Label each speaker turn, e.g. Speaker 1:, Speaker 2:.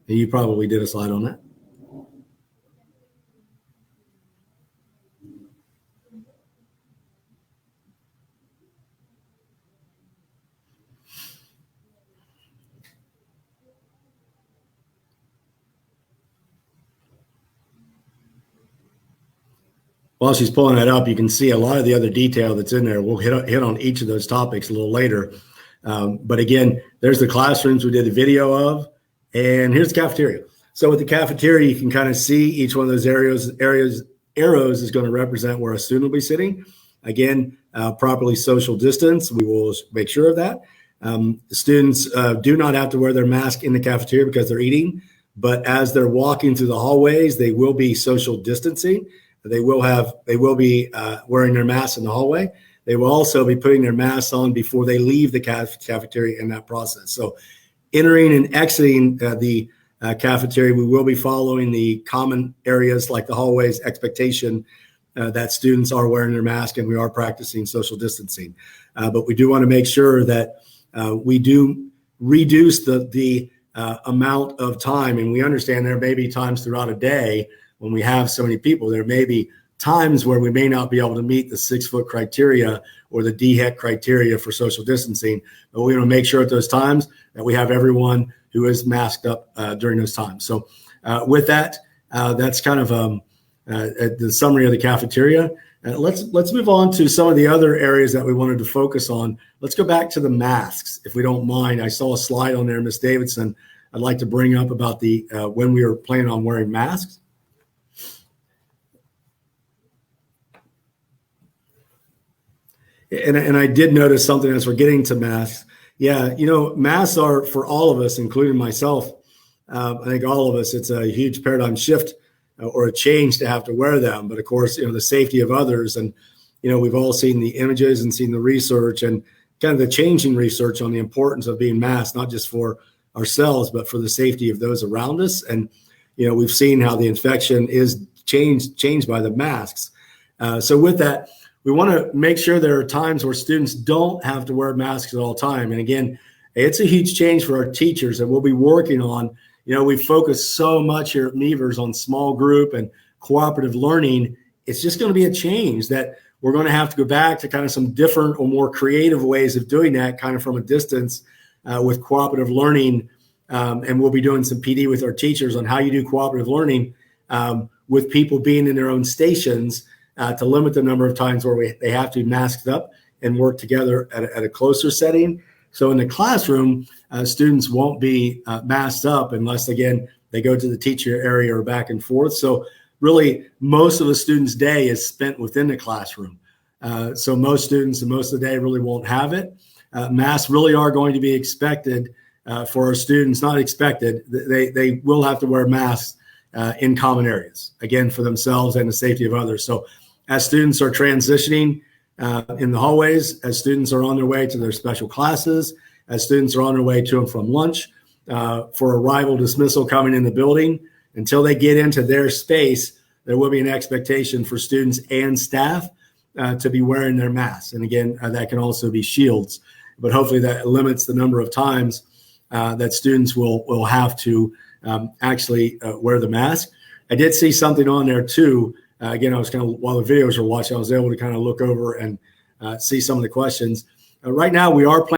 Speaker 1: You probably did a slide on that. While she's pulling that up, you can see a lot of the other detail that's in there. We'll hit on each of those topics a little later. But again, there's the classrooms we did a video of, and here's the cafeteria. So with the cafeteria, you can kind of see each one of those arrows is going to represent where a student will be sitting. Again, properly social distance. We will make sure of that. Students do not have to wear their mask in the cafeteria because they're eating, but as they're walking through the hallways, they will be social distancing. They will be wearing their masks in the hallway. They will also be putting their masks on before they leave the cafeteria in that process. So entering and exiting the cafeteria, we will be following the common areas like the hallways expectation that students are wearing their mask and we are practicing social distancing. But we do want to make sure that we do reduce the amount of time. And we understand there may be times throughout a day when we have so many people, there may be times where we may not be able to meet the 6-foot criteria or the DHEC criteria for social distancing, but we want to make sure at those times that we have everyone who is masked up during those times. So with that, that's kind of the summary of the cafeteria. Let's move on to some of the other areas that we wanted to focus on. Let's go back to the masks, if we don't mind. I saw a slide on there, Ms. Davidson, I'd like to bring up about the when we were planning on wearing masks. And I did notice something as we're getting to masks. Yeah, masks are for all of us, including myself. I think all of us, it's a huge paradigm shift or a change to have to wear them. But of course, the safety of others. And, we've all seen the images and seen the research and kind of the changing research on the importance of being masked, not just for ourselves, but for the safety of those around us. And, we've seen how the infection is changed by the masks. So with that, we want to make sure there are times where students don't have to wear masks at all time. And again, it's a huge change for our teachers that we'll be working on. We focus so much here at Meavers on small group and cooperative learning. It's just going to be a change that we're going to have to go back to kind of some different or more creative ways of doing that kind of from a distance with cooperative learning. And we'll be doing some PD with our teachers on how you do cooperative learning with people being in their own stations to limit the number of times where they have to be masked up and work together at a closer setting. So in the classroom, students won't be masked up unless, again, they go to the teacher area or back and forth. So really, most of the students' day is spent within the classroom. So most students and most of the day really won't have it. Masks really are going to be expected for our students, not expected. They will have to wear masks in common areas, again, for themselves and the safety of others. So as students are transitioning in the hallways, as students are on their way to their special classes, as students are on their way to and from lunch, for arrival dismissal coming in the building, until they get into their space, there will be an expectation for students and staff to be wearing their masks. And again, that can also be shields, but hopefully that limits the number of times that students will have to actually wear the mask. I did see something on there too. Again, I was kind of, while the videos were watching, I was able to kind of look over and see some of the questions. Right now, we are planning